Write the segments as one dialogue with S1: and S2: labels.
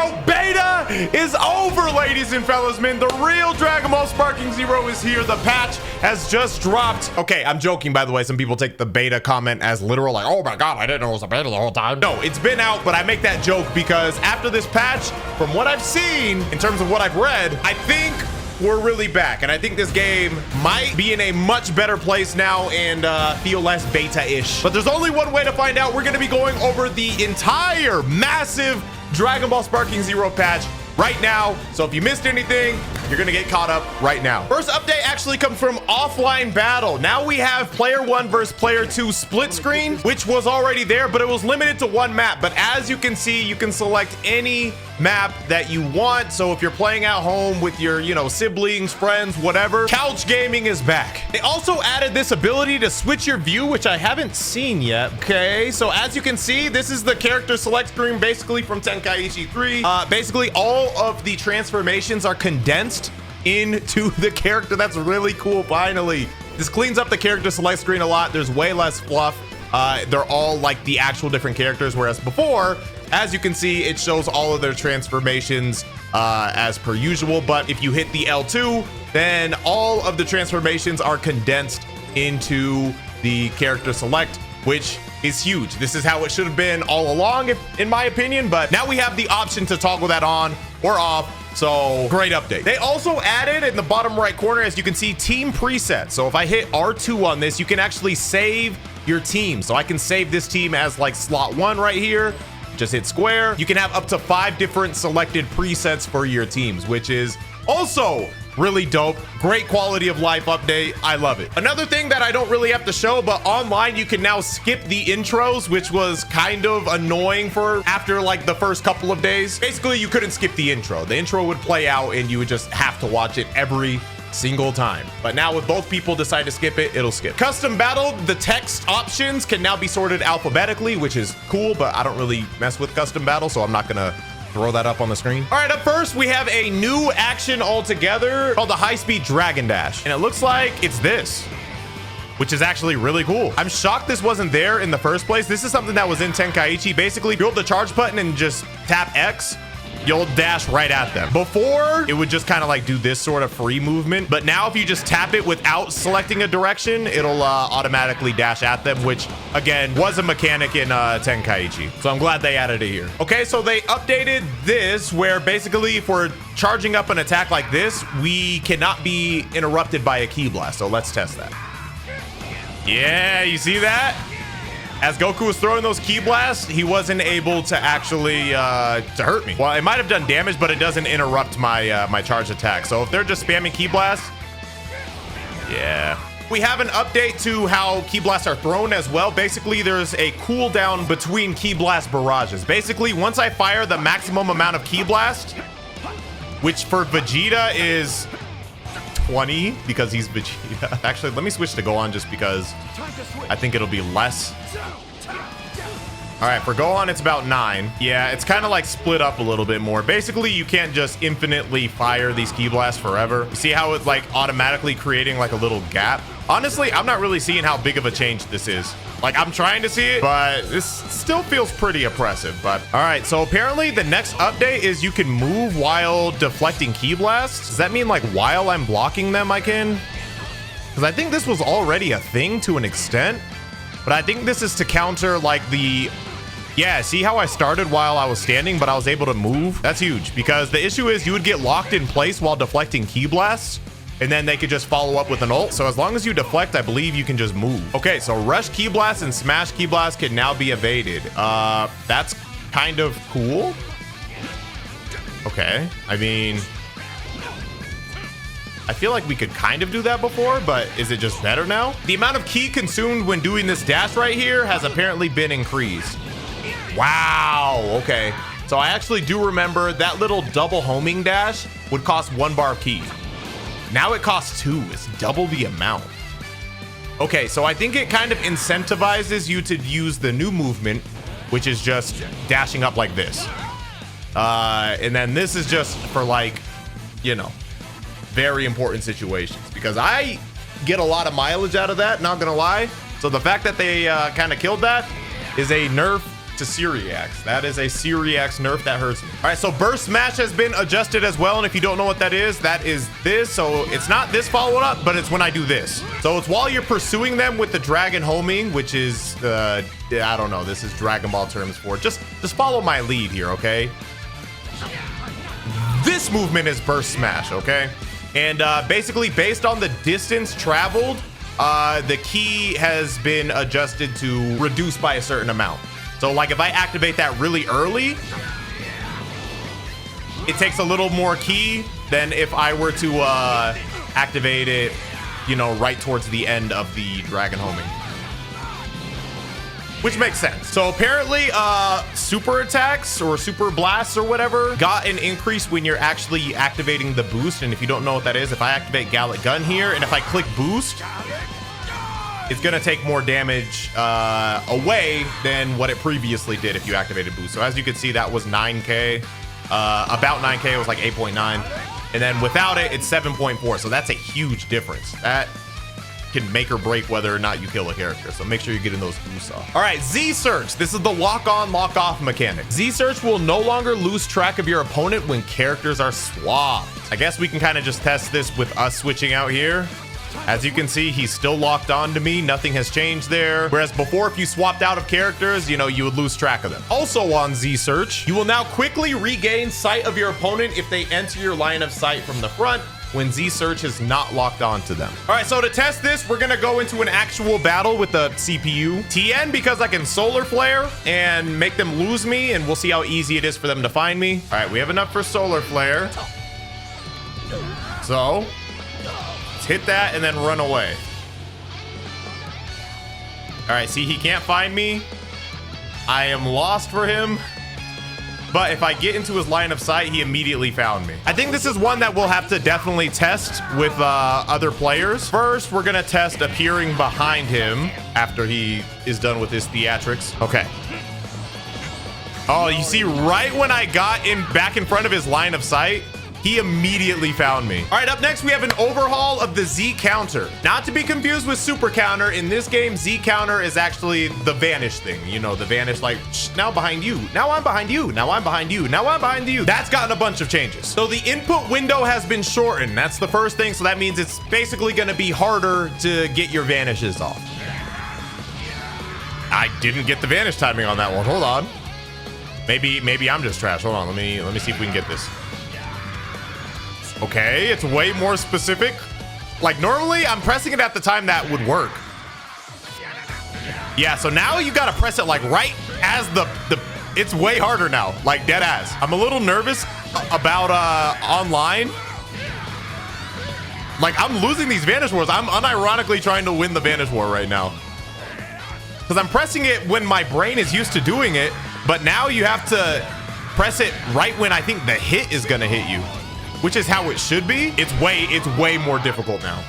S1: Zero beta is over, ladies and fellas, man. The real Dragon Ball Sparking Zero is here. The patch has just dropped. Okay, I'm joking, by the way. Some people take the beta comment as literal, like, oh my god, I didn't know it was a beta the whole time. No, it's been out, but I make that joke because after this patch, from what I've seen, in terms of what I've read, I think we're really back. And I think this game might be in a much better place now and feel less beta-ish. But there's only one way to find out. We're going to be going over the entire massive Dragon Ball Sparking Zero patch right now. So if you missed anything, you're gonna get caught up right now. First update actually comes from offline battle. Now we have player 1 versus player 2 split screen, which was already there, but it was limited to one map. But as you can see, you can select any map that you want. So if you're playing at home with your, you know, siblings, friends, whatever, couch gaming is back. They also added this ability to switch your view, which I haven't seen yet. Okay, so as you can see, this is the character select screen basically from Tenkaichi 3. Basically all of the transformations are condensed into the character. That's really cool. Finally, this cleans up the character select screen a lot. There's way less fluff. They're all like the actual different characters, whereas before, as you can see, it shows all of their transformations as per usual. But if you hit the L2, then all of the transformations are condensed into the character select, which is huge. This is how it should have been all along, in my opinion, but now we have the option to toggle that on or off. So great update. They also added in the bottom right corner, as you can see, team presets. So if I hit R2 on this, you can actually save your team. So I can save this team as like slot 1 right here. Just hit square. You can have up to 5 different selected presets for your teams, which is also really dope. Great quality of life update. I love it. Another thing that I don't really have to show, but online you can now skip the intros, which was kind of annoying for after like the first couple of days. Basically, you couldn't skip the intro. The intro would play out and you would just have to watch it every single time. But now if both people decide to skip it, it'll skip. Custom battle, the text options can now be sorted alphabetically, which is cool, but I don't really mess with custom battle, so I'm not gonna throw that up on the screen. All right, up first, we have a new action altogether called the high-speed dragon dash. And it looks like it's this, which is actually really cool. I'm shocked this wasn't there in the first place. This is something that was in Tenkaichi. Basically, build the charge button and just tap X. You'll dash right at them. Before, it would just kind of like do this sort of free movement. But now if you just tap it without selecting a direction, it'll automatically dash at them, which again, was a mechanic in Tenkaichi. So I'm glad they added it here. Okay, so they updated this where basically for charging up an attack like this, we cannot be interrupted by a ki blast. So let's test that. Yeah, you see that? As Goku was throwing those ki blasts, he wasn't able to actually to hurt me. Well, it might have done damage, but it doesn't interrupt my my charge attack. So if they're just spamming ki blasts, yeah. We have an update to how ki blasts are thrown as well. Basically, there's a cooldown between ki blast barrages. Basically, once I fire the maximum amount of ki blast, which for Vegeta is 20 because he's Vegeta. Actually, let me switch to Gohan just because I think it'll be less. All right, for Gohan, it's about 9. Yeah, it's kind of like split up a little bit more. Basically, you can't just infinitely fire these ki blasts forever. You see how it's like automatically creating like a little gap? Honestly, I'm not really seeing how big of a change this is. Like, I'm trying to see it, but this still feels pretty oppressive. But all right, so apparently the next update is you can move while deflecting ki blasts. Does that mean like while I'm blocking them, I can? Because I think this was already a thing to an extent, but I think this is to counter like the, yeah, see how I started while I was standing, but I was able to move? That's huge because the issue is you would get locked in place while deflecting ki blasts, and then they could just follow up with an ult. So as long as you deflect, I believe you can just move. Okay, so rush ki blast and smash ki blast can now be evaded. That's kind of cool. Okay, I mean, I feel like we could kind of do that before, but is it just better now? The amount of ki consumed when doing this dash right here has apparently been increased. Wow, okay. So I actually do remember that little double homing dash would cost 1 bar of ki. Now it costs 2. It's double the amount. Okay, so I think it kind of incentivizes you to use the new movement, which is just dashing up like this. And then this is just for like, you know, very important situations, because I get a lot of mileage out of that, not gonna lie. So the fact that they kind of killed that is a nerf to SeeReax. That is a SeeReax nerf that hurts me. All right, so burst smash has been adjusted as well. And if you don't know what that is this. So it's not this followed up, but it's when I do this. So it's while you're pursuing them with the dragon homing, which is the, I don't know, this is Dragon Ball terms for it. Just follow my lead here, okay? This movement is burst smash, okay? And basically based on the distance traveled, the key has been adjusted to reduce by a certain amount. So like if I activate that really early, it takes a little more key than if I were to activate it, you know, right towards the end of the dragon homing. Which makes sense. So apparently super attacks or super blasts or whatever got an increase when you're actually activating the boost. And if you don't know what that is, if I activate Gallic Gun here and if I click boost, it's gonna take more damage away than what it previously did if you activated boost. So as you can see, that was 9K, about 9K, it was like 8.9. And then without it, it's 7.4. So that's a huge difference. That can make or break whether or not you kill a character. So make sure you're getting those boosts off. All right, Z search. This is the lock on, lock off mechanic. Z search will no longer lose track of your opponent when characters are swapped. I guess we can kind of just test this with us switching out here. As you can see, he's still locked on to me. Nothing has changed there. Whereas before, if you swapped out of characters, you know, you would lose track of them. Also on Z search, you will now quickly regain sight of your opponent if they enter your line of sight from the front when Z search is not locked on to them. All right, so to test this, we're gonna go into an actual battle with the CPU. TN, because I can solar flare and make them lose me, and we'll see how easy it is for them to find me. All right, we have enough for solar flare. So let's hit that and then run away. All right, see, he can't find me. I am lost for him. But if I get into his line of sight, he immediately found me. I think this is one that we'll have to definitely test with other players. First, we're gonna test appearing behind him after he is done with his theatrics. Okay. Oh, you see, right when I got back in front of his line of sight, he immediately found me. All right, up next, we have an overhaul of the Z counter. Not to be confused with super counter. In this game, Z counter is actually the vanish thing. You know, the vanish, like, now behind you. Now I'm behind you. Now I'm behind you. Now I'm behind you. That's gotten a bunch of changes. So the input window has been shortened. That's the first thing. So that means it's basically gonna be harder to get your vanishes off. I didn't get the vanish timing on that one. Hold on. Maybe I'm just trash. Hold on. Let me see if we can get this. Okay, it's way more specific. Like normally I'm pressing it at the time that would work. Yeah, so now you gotta press it like right as it's way harder now, like dead ass. I'm a little nervous about online. Like I'm losing these vanish wars. I'm unironically trying to win the vanish war right now. Because I'm pressing it when my brain is used to doing it, but now you have to press it right when I think the hit is gonna hit you. Which is how it should be. It's way more difficult now.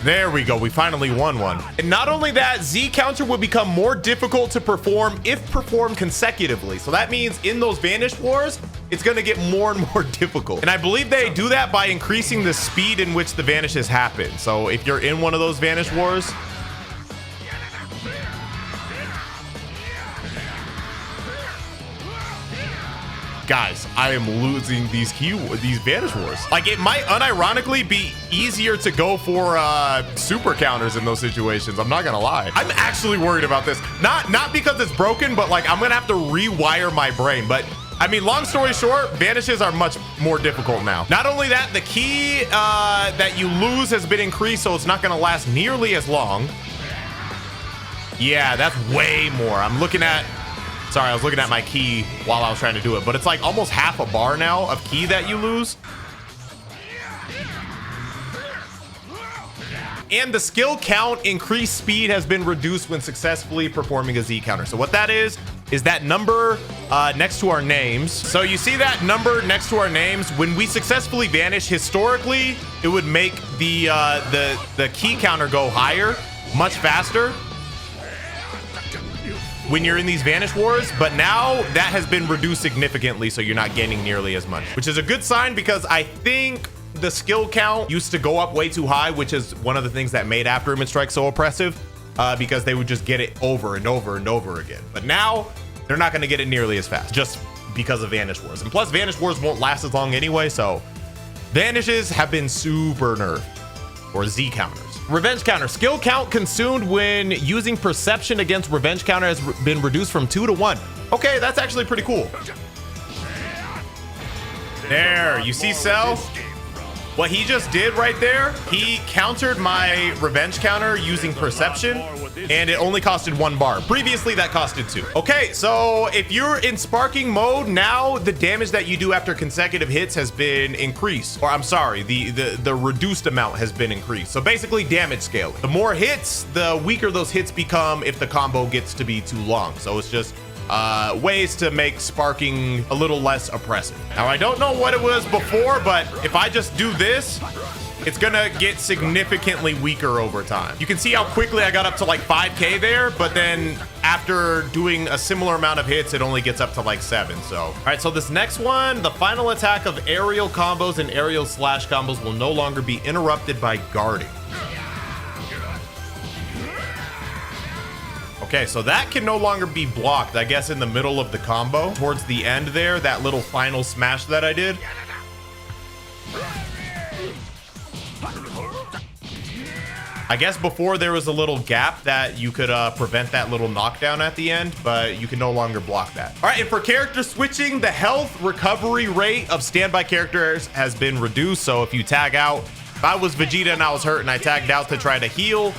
S1: There we go. We finally won one. And not only that, Z counter will become more difficult to perform if performed consecutively. So that means in those vanish wars, it's going to get more and more difficult. And I believe they do that by increasing the speed in which the vanishes happen. So if you're in one of those vanish wars, guys, I am losing these vanish wars. Like it might unironically be easier to go for super counters in those situations. I'm not gonna lie. I'm actually worried about this. Not because it's broken, but like I'm gonna have to rewire my brain. But I mean, long story short, vanishes are much more difficult now. Not only that, the key that you lose has been increased, so it's not gonna last nearly as long. Yeah, that's way more. Sorry, I was looking at my key while I was trying to do it, but it's like almost half a bar now of key that you lose. And the skill count increased speed has been reduced when successfully performing a Z counter. So what that is that number next to our names. So you see that number next to our names, when we successfully vanish, historically, it would make the key counter go higher, much faster when you're in these vanish wars, but now that has been reduced significantly, so you're not gaining nearly as much, which is a good sign because I think the skill count used to go up way too high, which is one of the things that made After Image Strike so oppressive. because they would just get it over and over and over again. But now they're not going to get it nearly as fast just because of Vanish Wars. And plus Vanish Wars won't last as long anyway. So Vanishes have been super nerfed, or Z counters. Revenge counter. Skill count consumed when using perception against revenge counter has been reduced from 2 to 1. Okay, that's actually pretty cool. There, you see Cell? What he just did right there, he countered my revenge counter using perception, and it only costed 1 bar. Previously, that costed 2. Okay, so if you're in sparking mode, now the damage that you do after consecutive hits has been increased. Or I'm sorry, the reduced amount has been increased. So basically damage scale. The more hits, the weaker those hits become if the combo gets to be too long. So it's just ways to make sparking a little less oppressive. Now, I don't know what it was before, but if I just do this, it's gonna get significantly weaker over time. You can see how quickly I got up to like 5K there, but then after doing a similar amount of hits, it only gets up to like 7. So, all right, so this next one, the final attack of aerial combos and aerial slash combos will no longer be interrupted by guarding. Okay, so that can no longer be blocked, I guess, in the middle of the combo. Towards the end there, that little final smash that I did. I guess before there was a little gap that you could prevent that little knockdown at the end, but you can no longer block that. All right, and for character switching, the health recovery rate of standby characters has been reduced. So if you tag out, if I was Vegeta and I was hurt and I tagged out to try to heal,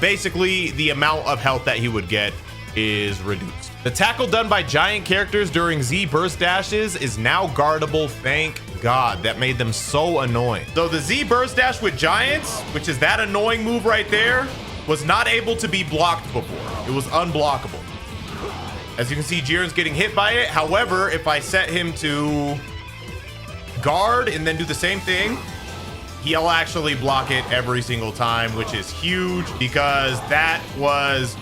S1: basically the amount of health that he would get is reduced. The tackle done by giant characters during Z burst dashes is now guardable. Thank God. That made them so annoying. So the Z burst dash with giants, which is that annoying move right there, was not able to be blocked before. It was unblockable. As you can see, Jiren's getting hit by it. However, if I set him to guard and then do the same thing, he'll actually block it every single time, which is huge because that was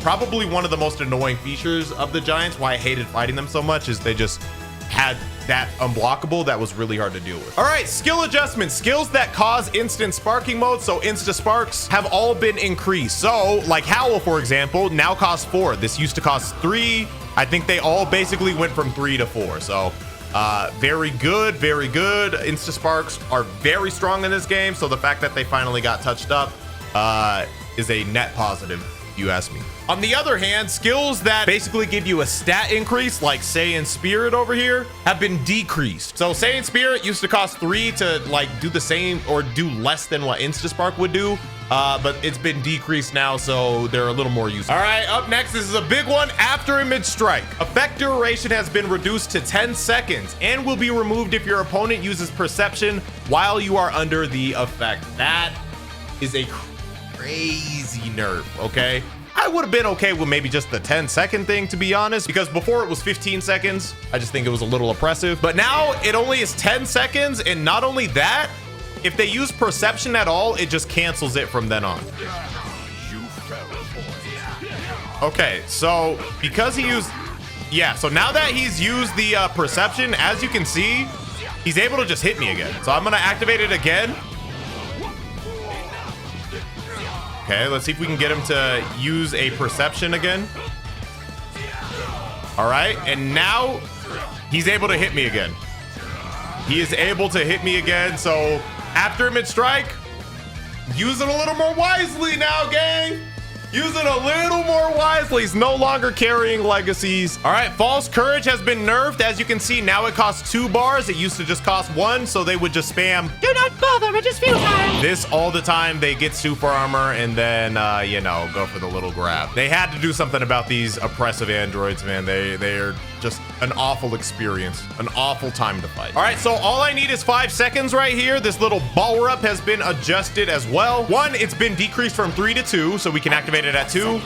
S1: probably one of the most annoying features of the giants. Why I hated fighting them so much is they just had that unblockable that was really hard to deal with. All right, skill adjustments. Skills that cause instant sparking mode, so insta sparks, have all been increased. So like Howl, for example, now costs 4. This used to cost 3. I think they all basically went from 3 to 4. So very good, very good. Insta sparks are very strong in this game, so the fact that they finally got touched up is a net positive, if you ask me. On the other hand, skills that basically give you a stat increase, like Saiyan Spirit over here, have been decreased. So Saiyan Spirit used to cost 3 to like do the same or do less than what Insta Spark would do. But it's been decreased now, so they're a little more useful. All right, up next, this is a big one. After image strike, effect duration has been reduced to 10 seconds and will be removed if your opponent uses perception while you are under the effect. That is a crazy nerf, okay? I would have been okay with maybe just the 10-second thing, to be honest, because before it was 15 seconds. I just think it was a little oppressive, but now it only is 10 seconds. And not only that, if they use perception at all, it just cancels it from then on. Okay, so because he used, yeah, so now that he's used the perception, as you can see, he's able to just hit me again. So I'm gonna activate it again. Okay, let's see if we can get him to use a perception again. All right, and now he's able to hit me again. He is able to hit me again, so after mid strike, use it a little more wisely now, gang. Use it a little more wisely. He's no longer carrying legacies. All right, false courage has been nerfed. As you can see, now it costs 2 bars. It used to just cost 1, so they would just spam, do not bother, it is futile, this all the time. They get super armor and then, you know, go for the little grab. They had to do something about these oppressive androids, man. They are just an awful experience, an awful time to fight. All right, so all I need is 5 seconds right here. This little power up has been adjusted as well. 1, it's been decreased from 3 to 2, so we can activate it at 2.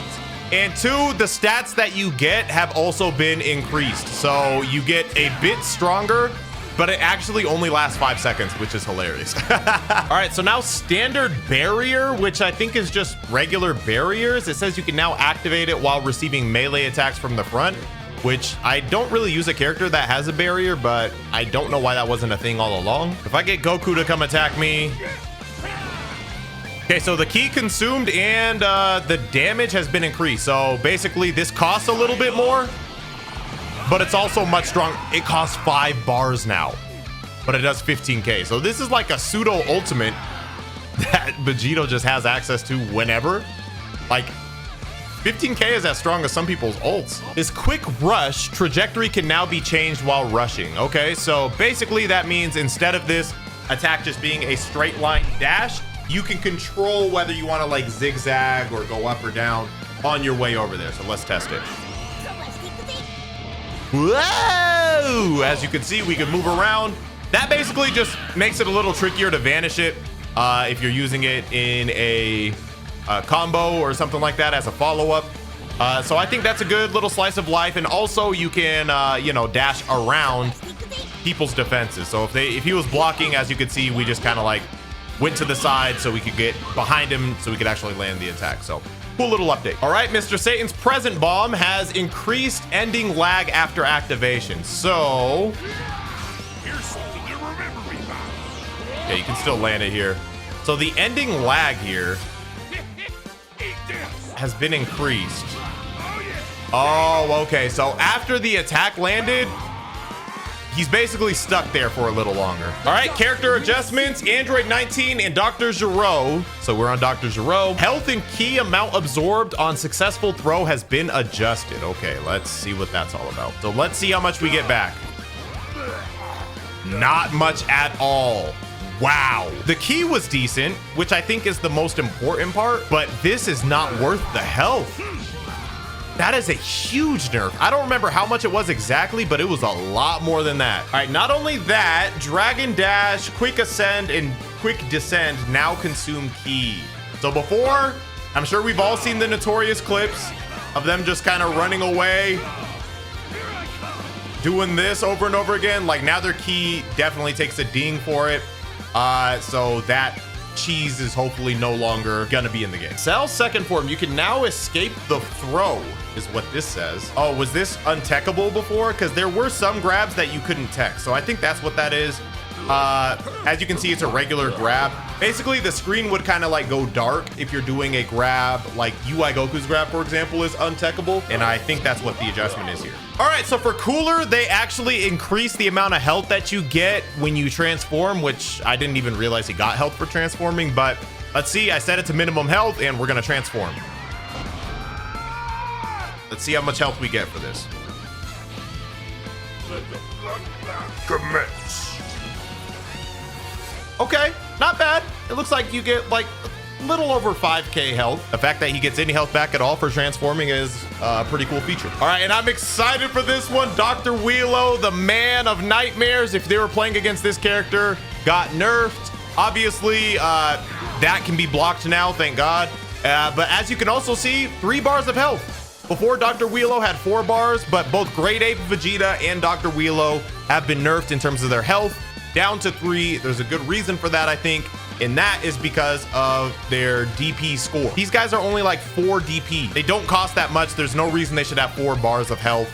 S1: And 2, the stats that you get have also been increased. So you get a bit stronger, but it actually only lasts 5 seconds, which is hilarious. All right, so now standard barrier, which I think is just regular barriers. It says you can now activate it while receiving melee attacks from the front, which I don't really use a character that has a barrier, but I don't know why that wasn't a thing all along. If I get Goku to come attack me, Okay, so the key consumed and the damage has been increased. So basically this costs a little bit more, but it's also much stronger. It costs 5 bars now, but it does 15k. So this is like a pseudo ultimate that Vegito just has access to whenever. Like 15k is as strong as some people's ults. This quick rush trajectory can now be changed while rushing. Okay, so basically that means instead of this attack just being a straight line dash, you can control whether you want to like zigzag or go up or down on your way over there. So let's test it. Whoa! As you can see, we can move around. That basically just makes it a little trickier to vanish it if you're using it in a combo or something like that as a follow-up. So I think that's a good little slice of life. And also you can, you know, dash around people's defenses. So if he was blocking, as you could see, we just kind of like went to the side so we could get behind him so we could actually land the attack. So cool little update. All right, Mr. Satan's present bomb has increased ending lag after activation. So yeah, you can still land it here. So the ending lag here has been increased. Oh, okay. So after the attack landed, he's basically stuck there for a little longer. All right, character adjustments, Android 19 and Dr. Giro. So we're on Dr. Giro. Health and key amount absorbed on successful throw has been adjusted. Okay, let's see what that's all about. So let's see how much we get back. Not much at all. Wow. The key was decent, which I think is the most important part, but this is not worth the health. That is a huge nerf. I don't remember how much it was exactly, but it was a lot more than that. All right, not only that, Dragon Dash, Quick Ascend, and Quick Descend now consume key. So before, I'm sure we've all seen the notorious clips of them just kind of running away, doing this over and over again. Like now their key definitely takes a ding for it. So that cheese is hopefully no longer gonna be in the game. Cell's second form, you can now escape the throw, is what this says. Oh, was this untechable before? Because there were some grabs that you couldn't tech. So I think that's what that is. As you can see, it's a regular grab. Basically, the screen would kind of like go dark if you're doing a grab, like UI Goku's grab, for example, is untechable. And I think that's what the adjustment is here. All right, so for Cooler, they actually increase the amount of health that you get when you transform, which I didn't even realize he got health for transforming, but let's see, I set it to minimum health and we're gonna transform. Let's see how much health we get for this. Commence. Okay, not bad. It looks like you get like a little over 5k health. The fact that he gets any health back at all for transforming is a pretty cool feature. All right, and I'm excited for this one. Dr. Wheelo, the man of nightmares, if they were playing against this character, got nerfed. Obviously, that can be blocked now, thank God. But as you can also see, 3 bars of health. Before, Dr. Wheelo had 4 bars, but both Great Ape Vegeta and Dr. Wheelo have been nerfed in terms of their health, down to 3. There's a good reason for that, I think, and that is because of their DP score. These guys are only like 4 DP. They don't cost that much. There's no reason they should have 4 bars of health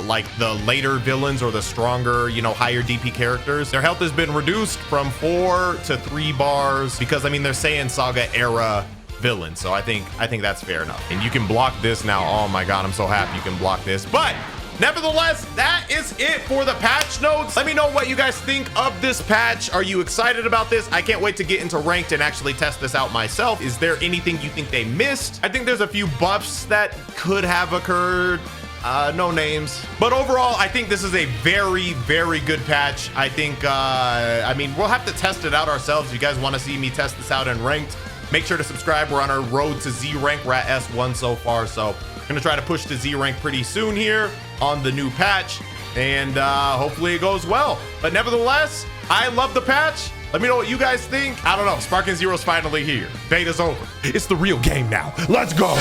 S1: like the later villains or the stronger, you know, higher DP characters. Their health has been reduced from 4 to 3 bars because, I mean, they're Saiyan Saga era villains, so I think that's fair enough. And you can block this now. Oh my God, I'm so happy you can block this. But nevertheless, that is it for the patch notes. Let me know what you guys think of this patch. Are you excited about this? I can't wait to get into ranked and actually test this out myself. Is there anything you think they missed? I think there's a few buffs that could have occurred. No names. But overall, I think this is a very, very good patch. I think, I mean, we'll have to test it out ourselves. If you guys want to see me test this out in ranked, make sure to subscribe. We're on our road to Z rank. We're at S1 so far. So I'm gonna try to push to Z rank pretty soon here on the new patch, and hopefully it goes well. But nevertheless, I love the patch. Let me know what you guys think. I don't know, Sparking Zero's finally here. Beta's over. It's the real game now. Let's go.